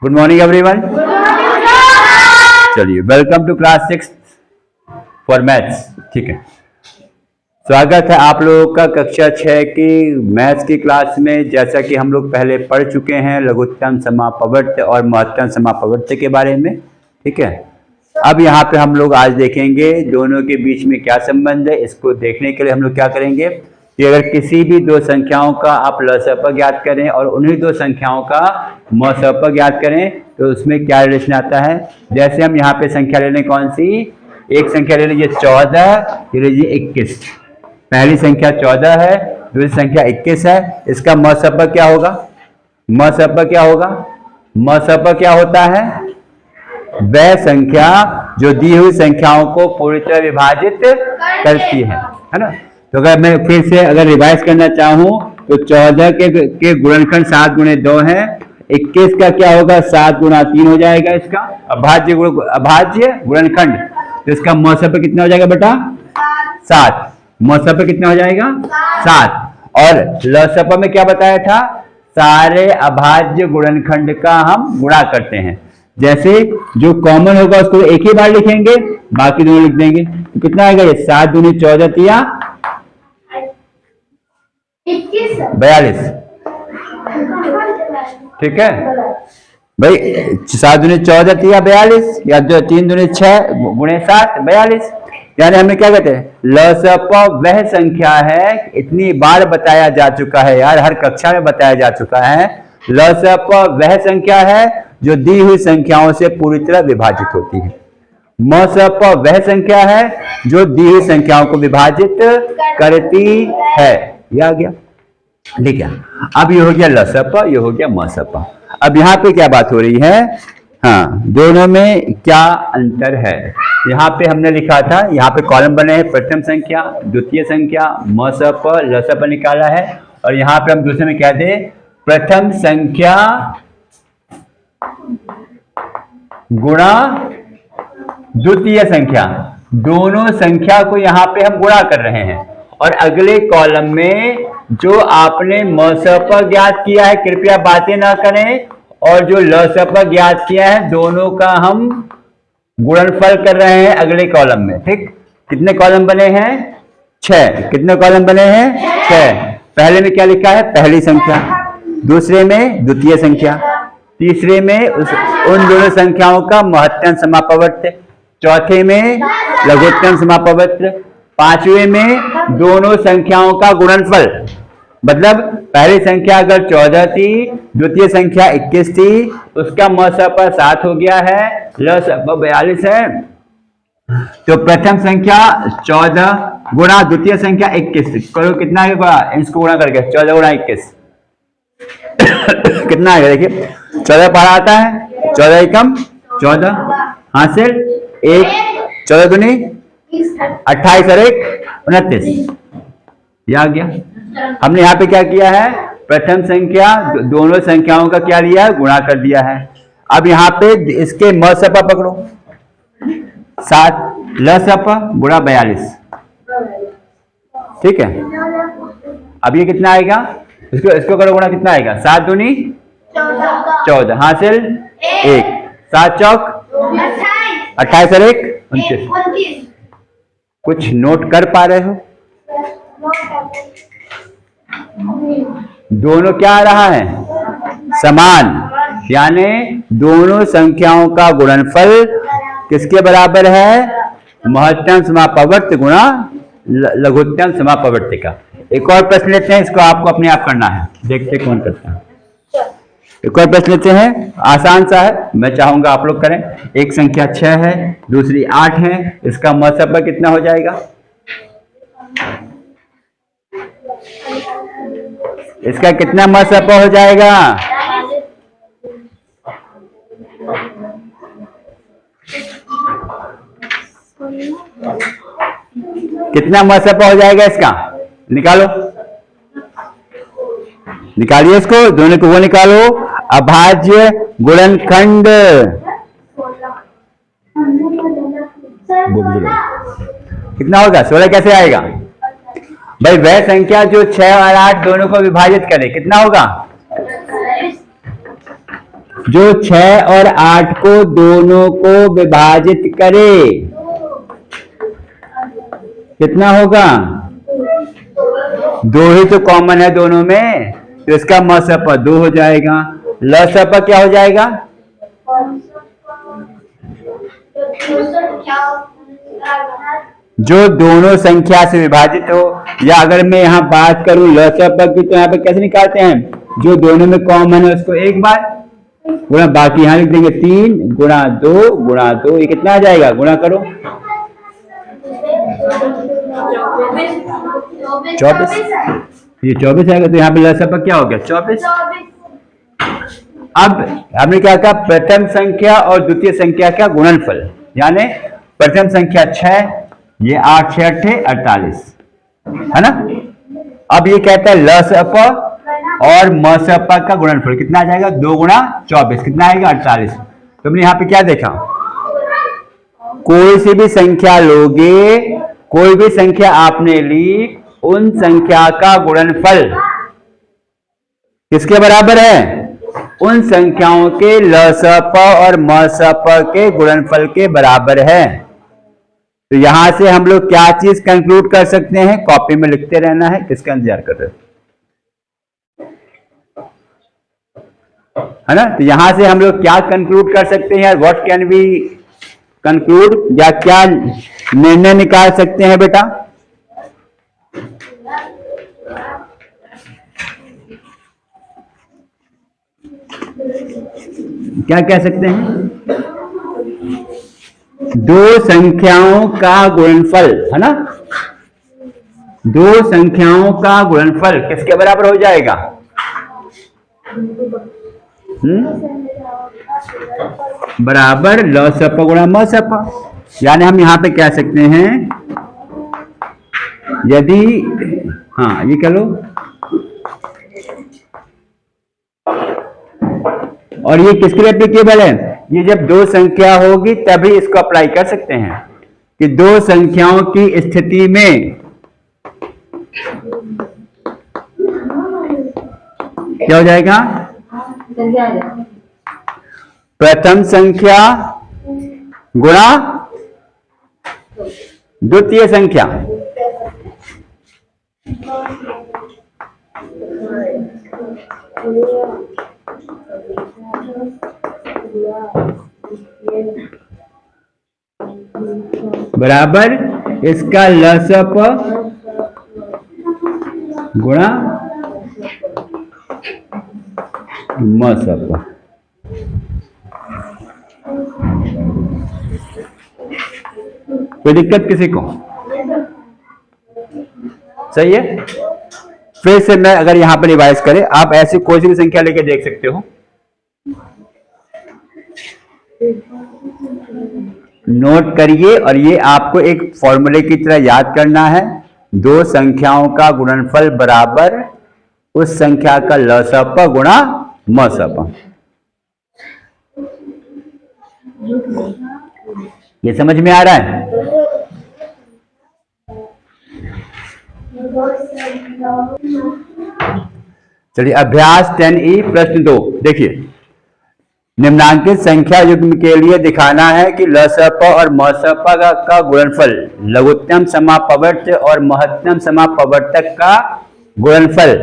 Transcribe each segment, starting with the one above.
Good morning everyone. चलिए, welcome to class 6 for maths. ठीक है, स्वागत है आप लोगों का कक्षा 6 की मैथ्स की क्लास में। जैसा कि हम लोग पहले पढ़ चुके हैं लघुत्तम समापवर्त और महत्तम समापवर्त के बारे में। ठीक है, अब यहाँ पे हम लोग आज देखेंगे दोनों के बीच में क्या संबंध है। इसको देखने के लिए हम लोग क्या करेंगे कि अगर किसी भी दो संख्याओं का आप लसप ज्ञात करें और उन्हीं दो संख्याओं का मसप ज्ञात करें तो उसमें क्या रिलेशन आता है। जैसे हम यहाँ पे संख्या ले लें, कौन सी एक संख्या ले लीजिए 14, ये लीजिए 21। पहली संख्या 14 है, दूसरी संख्या 21 है। इसका मसप क्या होगा? मसप क्या होगा? मसप क्या होता है? वह संख्या जो दी हुई संख्याओं को पूरी तरह विभाजित करती है ना। तो अगर मैं फिर से अगर रिवाइज करना चाहूं तो 14 के गुणनखंड 7 गुणे 2 है। 21 का क्या होगा? 7 गुणा 3 हो जाएगा इसका अभाज्य गुणनखंड। तो इसका मसप कितना हो जाएगा बेटा? 7। मसप कितना हो जाएगा? 7। और लसप में क्या बताया था? सारे अभाज्य गुणनखंड का हम गुणा करते हैं। जैसे जो कॉमन होगा उसको एक ही बार लिखेंगे, बाकी दोनों लिख देंगे। तो कितना आएगा ये? 7 दूनी 14 तिया 42। ठीक है भाई, 7 दूनी 14 तिया 42 या 3 दूनी 6 गुणे 7 42। यानी हमें क्या कहते हैं? लसप वह संख्या है, इतनी बार बताया जा चुका है यार, हर कक्षा में बताया जा चुका है। लसप वह संख्या है जो दी हुई संख्याओं से पूरी तरह विभाजित होती है। मसप वह संख्या है जो दी हुई संख्याओं को विभाजित करती है। ये आ गया, ठीक है। अब ये हो गया लसप, ये हो गया मसप। अब यहाँ पे क्या बात हो रही है? हाँ, दोनों में क्या अंतर है? यहाँ पे हमने लिखा था, यहाँ पे कॉलम बने हैं, प्रथम संख्या, द्वितीय संख्या, मसप, लसप निकाला है। और यहाँ पे हम दूसरे में क्या दे? प्रथम संख्या गुणा द्वितीय संख्या, दोनों संख्या को यहाँ पे हम गुणा कर रहे हैं। और अगले कॉलम में जो आपने मसप ज्ञात किया है, कृपया बातें ना करें, और जो लसप ज्ञात किया है, दोनों का हम गुणनफल कर रहे हैं अगले कॉलम में। ठीक, कितने कॉलम बने हैं? 6। कितने कॉलम बने हैं? 6। पहले में क्या लिखा है? पहली संख्या, दूसरे में द्वितीय संख्या, तीसरे में उन दोनों संख्याओं का महत्तम समापवर्त, चौथे में लघुत्तम समापवर्त, पांचवें में दोनों संख्याओं का गुणनफल। मतलब पहली संख्या अगर 14 थी, द्वितीय संख्या 21 थी, उसका मसप 7 हो गया है, लसप 42 है। तो प्रथम संख्या 14 गुणा द्वितीय संख्या 21 करो, कितना आएगा? इसको गुणा करके 14 गुणा 21 कितना आएगा? देखिए 14 पढ़ा आता है, 14 एकम 14 हासिल 1, 14 दूनी 28 और 1 29। ये आ गया। हमने यहाँ पे क्या किया है? प्रथम संख्या दोनों संख्याओं का क्या लिया है? गुणा कर दिया है। अब यहाँ पे इसके मसप पकड़ो, 7, लसप गुणा 42। ठीक है, अब ये कितना आएगा? इसको करो गुणा, कितना आएगा? 7 दूनी 14 हासिल 1, 7 चौक 28 और 1 29। कुछ नोट कर पा रहे हो? दोनों क्या आ रहा है? समान। यानी दोनों संख्याओं का गुणनफल किसके बराबर है? महत्तम समापवर्त गुणा लघुत्तम समापवर्त का। एक और प्रश्न लेते हैं, इसको आपको अपने आप करना है, देखते कौन करता है। एक और प्रश्न लेते हैं, आसान सा है, मैं चाहूंगा आप लोग करें। एक संख्या 6 है, दूसरी 8 है, इसका मसप कितना हो जाएगा? इसका कितना मसप हो जाएगा? कितना मसप हो जाएगा इसका? निकालो, निकालिए इसको, दोनों को वो निकालो। अभाज्य गुणनखंड कितना होगा? 16 कैसे आएगा भाई? वह संख्या जो 6 और 8 दोनों को विभाजित करे, कितना होगा? जो 6 और 8 को दोनों को विभाजित करे, कितना होगा? 2 ही तो कॉमन है दोनों में, तो इसका मसप 2 हो जाएगा। लसप क्या हो जाएगा? जो दोनों संख्या से विभाजित हो, या अगर मैं यहाँ बात करूं लसप की, तो यहाँ पे कैसे निकालते हैं? जो दोनों में कॉमन है उसको एक बार गुणा, बाकी यहाँ लिख देंगे 3 गुणा 2 गुणा 2, ये कितना आ जाएगा? गुणा करो 24, ये 24 आएगा, तो यहाँ पे लसप क्या हो गया? 24। अब हमने क्या कहा? प्रथम संख्या और द्वितीय संख्या का गुणनफल, यानी प्रथम संख्या 6, ये 8 6 8 48 है ना। अब ये कहता है लसप और मसप का गुणनफल कितना आ जाएगा? 2 गुणा 24 कितना आएगा? 48। तो हमने यहाँ पे क्या देखा? कोई सी भी संख्या लोगे, कोई भी संख्या आपने ली, उन संख्या का गुणनफल किसके बराबर है? उन संख्याओं के लसप और मसप के गुणनफल के बराबर है। तो यहां से हम लोग क्या चीज कंक्लूड कर सकते हैं? कॉपी में लिखते रहना है, किसका इंतजार कर रहे हो, है ना। तो यहां से हम लोग क्या कंक्लूड कर सकते हैं? व्हाट कैन वी कंक्लूड, या क्या निर्णय निकाल सकते हैं बेटा? क्या कह सकते हैं? 2 संख्याओं का गुणनफल, है ना, 2 संख्याओं का गुणनफल किसके बराबर हो जाएगा? बराबर लसप गुणा मसप। यानी हम यहां पे कह सकते हैं, यदि, हाँ ये कह लो, और ये किसके लिए एप्लीकेबल है? ये जब 2 संख्या होगी तभी इसको अप्लाई कर सकते हैं, कि 2 संख्याओं की स्थिति में क्या हो जाएगा? प्रथम संख्या गुणा द्वितीय संख्या, बराबर इसका लसप गुणा मसप। कोई दिक्कत किसी को? सही है। फिर से मैं अगर यहां पर रिवाइज करें, आप ऐसी कोई सी भी संख्या लेके देख सकते हो, नोट करिए, और ये आपको एक फॉर्मूले की तरह याद करना है। 2 संख्याओं का गुणनफल बराबर उस संख्या का लसप गुणा मसप। ये समझ में आ रहा है? चलिए अभ्यास 10E प्रश्न 2 देखिए। निम्नांकित संख्या युग्म के लिए दिखाना है कि लसप और मसप का गुणनफल लघुत्तम समापवर्त और महत्तम समापवर्तक का गुणनफल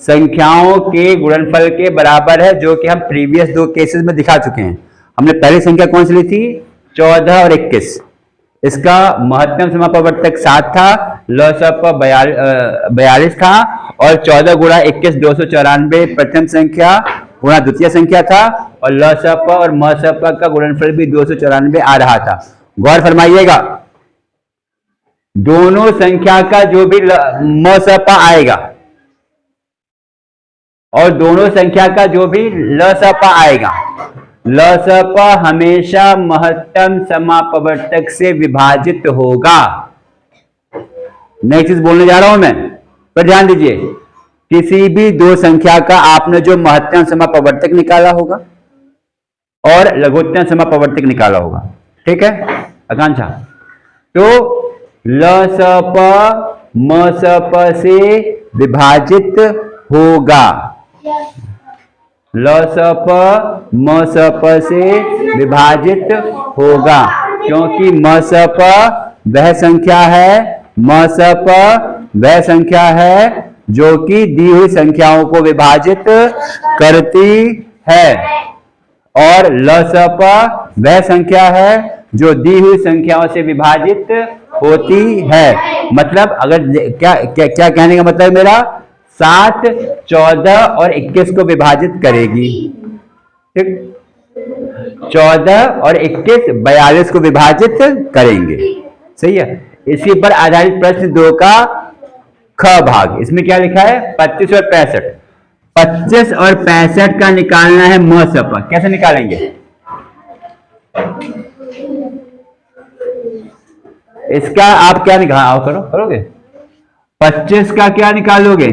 संख्याओं के गुणनफल के बराबर है, जो कि हम प्रीवियस 2 केसेस में दिखा चुके हैं। हमने पहली संख्या कौन सी ली थी? 14 और 21। इसका महत्तम समापवर्तक 7 था, लसप 42 था, और 14 गुणा 21 294 प्रथम संख्या गुणा द्वितीय संख्या था, और लसप और मसप का गुणनफल भी 294 आ रहा था। गौर फरमाइएगा, दोनों संख्या का जो भी मसप आएगा और दोनों संख्या का जो भी लसप आएगा, लसप हमेशा महत्तम समापवर्तक से विभाजित होगा। नई चीज बोलने जा रहा हूं मैं, पर ध्यान दीजिए। किसी भी 2 संख्या का आपने जो महत्तम समापवर्तक निकाला होगा और लघुत्तम समापवर्तक निकाला होगा, ठीक है आकांक्षा, तो लसप मसप से विभाजित होगा। ल स प म स प से विभाजित होगा, क्योंकि म स प वह संख्या है, म स प वह संख्या है जो कि दी हुई संख्याओं को विभाजित करती है, और ल स प वह संख्या है जो दी हुई संख्याओं से विभाजित होती है। मतलब अगर क्या क्या क्या कहने का मतलब मेरा, 7 14 और 21 को विभाजित करेगी, ठीक, 14 और 21 42 को विभाजित करेंगे, सही है। इसी पर आधारित प्रश्न 2 का ख भाग, इसमें क्या लिखा है, 25 और 65। 25 और 65 का निकालना है म स प, कैसे निकालेंगे, इसका आप क्या निकाल करोगे, 25 का क्या निकालोगे,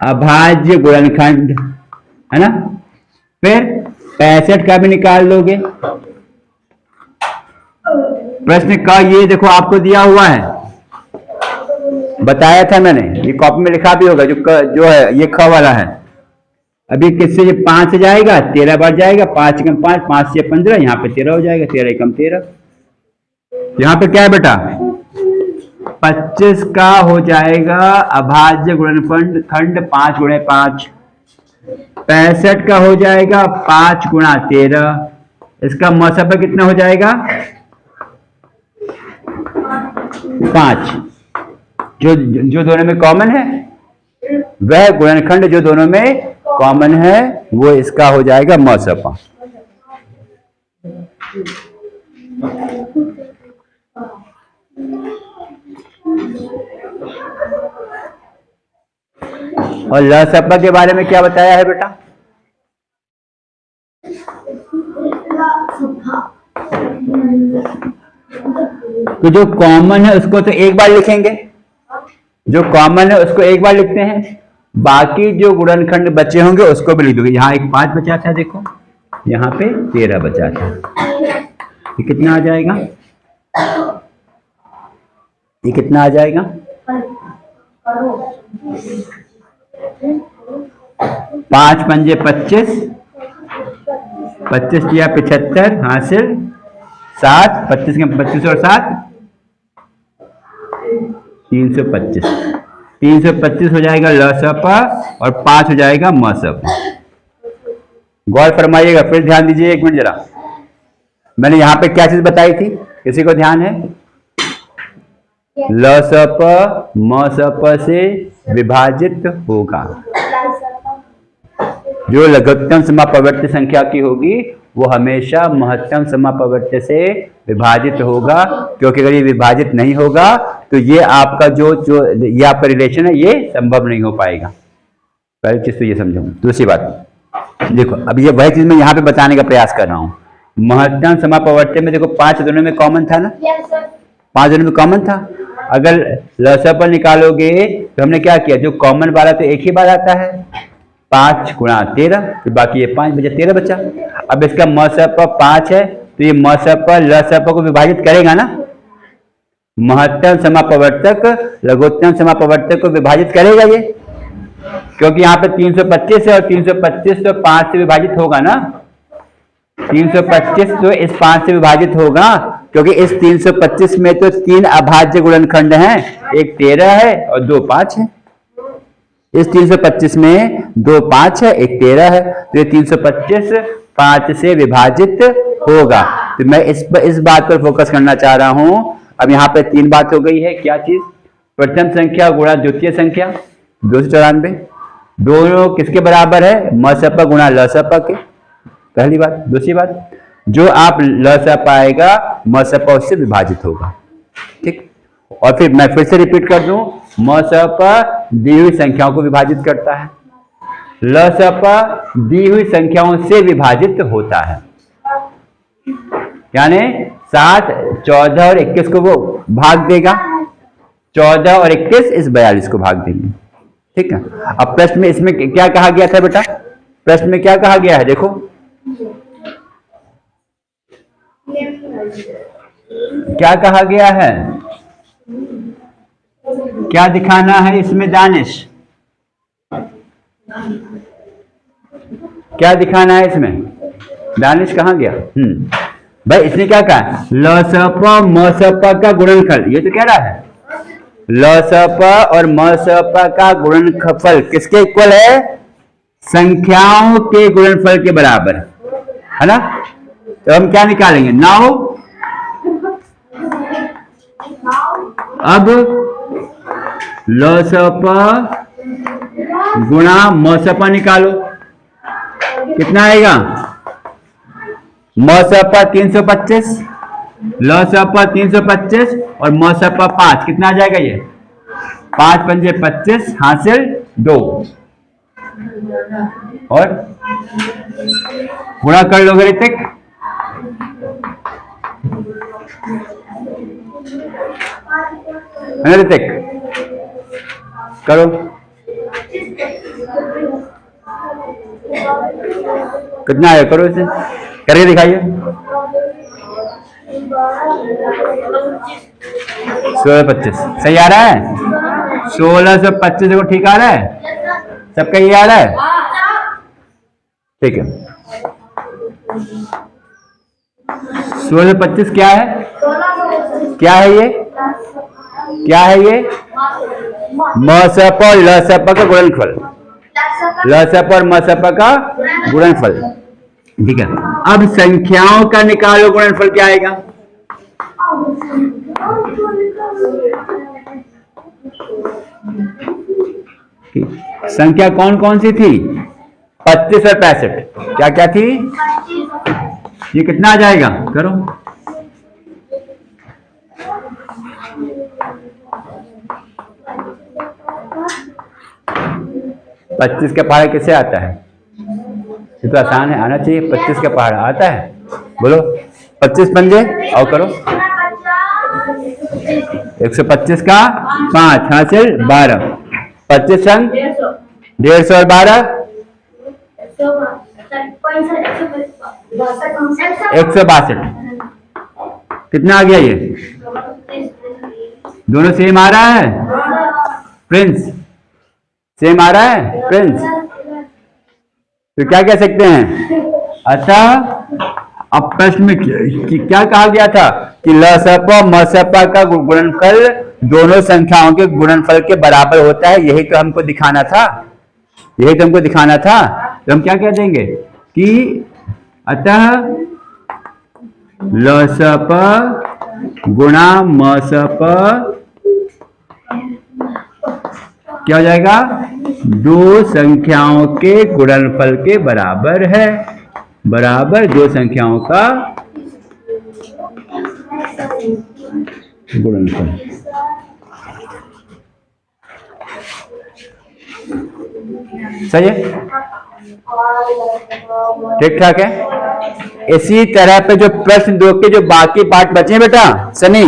अभाज्य गुणनखंड, है ना, फिर 65 का भी निकाल लोगे। प्रश्न का ये देखो आपको दिया हुआ है, बताया था मैंने, ये कॉपी में लिखा भी होगा, जो है ये ख वाला है। अभी किससे ये 5 से जाएगा, 13 बढ़ जाएगा, 5 कम 5, 5 से 15, यहाँ पे 13 हो जाएगा, 13 कम 13। यहाँ पे क्या है बेटा, 25 का हो जाएगा अभाज्य गुणनखंड 5 गुणे 5। 65 का हो जाएगा 5 गुणा 13, इसका मसफा कितना हो जाएगा, 5। जो दोनों में कॉमन है, वह गुणनखंड जो दोनों में कॉमन है वो इसका हो जाएगा मसफा। और लसपा के बारे में क्या बताया है बेटा, तो जो कॉमन है उसको तो एक बार लिखेंगे, जो कॉमन है उसको एक बार लिखते हैं, बाकी जो गुणनखंड बचे होंगे उसको भी लिख दोगे। यहाँ एक 5 बचा था, देखो यहाँ पे 13 बचा था, ये कितना आ जाएगा, ये कितना आ जाएगा, 5 पंजे 25, 25 किया 75 हासिल 7, 25 के 25 और 7 325, 325 हो जाएगा लसपा और 5 हो जाएगा मसपा। गौर फरमाइएगा, फिर ध्यान दीजिए, एक मिनट जरा, मैंने यहां पे क्या चीज बताई थी, किसी को ध्यान है, लसपा मसपा से विभाजित होगा, जो लघुत्तम समापवर्त्य संख्या की होगी वो हमेशा महत्तम समापवर्त्य से विभाजित होगा, क्योंकि अगर ये विभाजित नहीं होगा तो ये आपका जो ये आपका रिलेशन है ये संभव नहीं हो पाएगा। पहली चीज तो ये समझो। दूसरी बात देखो, अब ये वही चीज मैं यहाँ पे बताने का प्रयास कर रहा हूँ। महत्तम समापवर्त्य में देखो 5 दोनों में कॉमन था ना, 5 दोनों में कॉमन था। अगर लसपा निकालोगे तो हमने क्या किया, जो कॉमन वाला तो एक ही बार आता है, 5 गुणा 13, फिर बाकी ये 5 बचा, 13 बचा। अब इसका मसपा 5 है तो ये मसपा लसपा को विभाजित करेगा ना, महत्तम समापवर्तक लघुत्तम समापवर्तक को विभाजित करेगा ये, क्योंकि यहाँ पे 325 है और 325 तो 5 से विभाजित होगा ना, 325 तो इस 5 से विभाजित होगा, क्योंकि इस 325 में तो 3 अभाज्य गुणनखंड हैं, एक 13 है और 2 5 है। इस 325 में 2 5 है, एक 13 है, तो ये 325 5 से विभाजित होगा। तो मैं इस बात पर फोकस करना चाह रहा हूं। अब यहाँ पे 3 बात हो गई है, क्या चीज, प्रथम संख्या गुणा द्वितीय संख्या 294, दोनों किसके बराबर है, मसपा गुणा लसपा के, पहली बात। दूसरी बात, जो आप लसपा आएगा मसपा उससे विभाजित होगा, ठीक। और फिर मैं फिर से रिपीट कर दूं, मसपा दी हुई संख्याओं को विभाजित करता है, लसपा दी हुई संख्याओं से विभाजित होता है, यानी 7 14 और 21 को वो भाग देगा, 14 और 21 इस 42 को भाग देंगे, ठीक है। अब प्रश्न में इसमें क्या कहा गया था बेटा, प्रश्न में क्या कहा गया है, देखो क्या कहा गया है, क्या दिखाना है इसमें दानिश, क्या दिखाना है इसमें? दानिश कहाँ गया? भाई इसने क्या कहा? लसप मसप का गुणनफल, ये तो कह रहा है लसप और मसप का गुणनफल किसके इक्वल है? संख्याओं के गुणनफल के बराबर, है ना? तो हम क्या निकालेंगे? नाउ अब लसप गुणा मसप निकालो, कितना आएगा? मसपा 325, लसपा 325 और मसपा 5, कितना आ जाएगा ये? 5 पंजे 25, हासिल 2 और गुणा कर लोगे ऋतिक। ऋतिक करो, कितना आएगा? करो इसे, करके दिखाइए। 1625 सही आ रहा है? 1625 देखो ठीक आ रहा है? सबका ये आ रहा है? ठीक है। 1625 क्या है? क्या है ये? क्या है ये? मसप और लसप का गुणनफल, लसप और मसप का गुणनफल, ठीक है। अब संख्याओं का निकालो गुणनफल, क्या आएगा? संख्या कौन कौन सी थी? 25 और 65, क्या क्या थी? ये कितना आ जाएगा? करो, पच्चीस का पहाड़ कैसे आता है? ये तो आसान है, आना चाहिए। 25 का पहाड़ आता है, बोलो 25 पंजे और करो 125 का 5 हासिल 12, 25 संग 150 और 12 162, कितना आ गया ये? दोनों सेम आ रहा है प्रिंस? सेम आ रहा है प्रिंस? तो क्या कह सकते हैं? अतः अब प्रश्न में क्या कहा गया था कि लसप मसप का गुणनफल दोनों संख्याओं के गुणनफल के बराबर होता है। यही तो हमको दिखाना था, यही तो हमको दिखाना था। तो हम क्या कह देंगे कि अतः लसप गुणा मसप क्या हो जाएगा? दो संख्याओं के गुणनफल के बराबर है, बराबर दो संख्याओं का गुणनफल। सही है, ठीक ठाक है। इसी तरह पे जो प्रश्न 2 के जो बाकी पार्ट बचे बेटा सनी,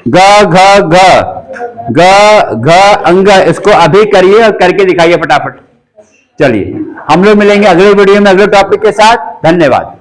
ग घ घ ग घ अंग, इसको अभी करिए और करके दिखाइए फटाफट। चलिए हम लोग मिलेंगे अगले वीडियो में अगले टॉपिक के साथ। धन्यवाद।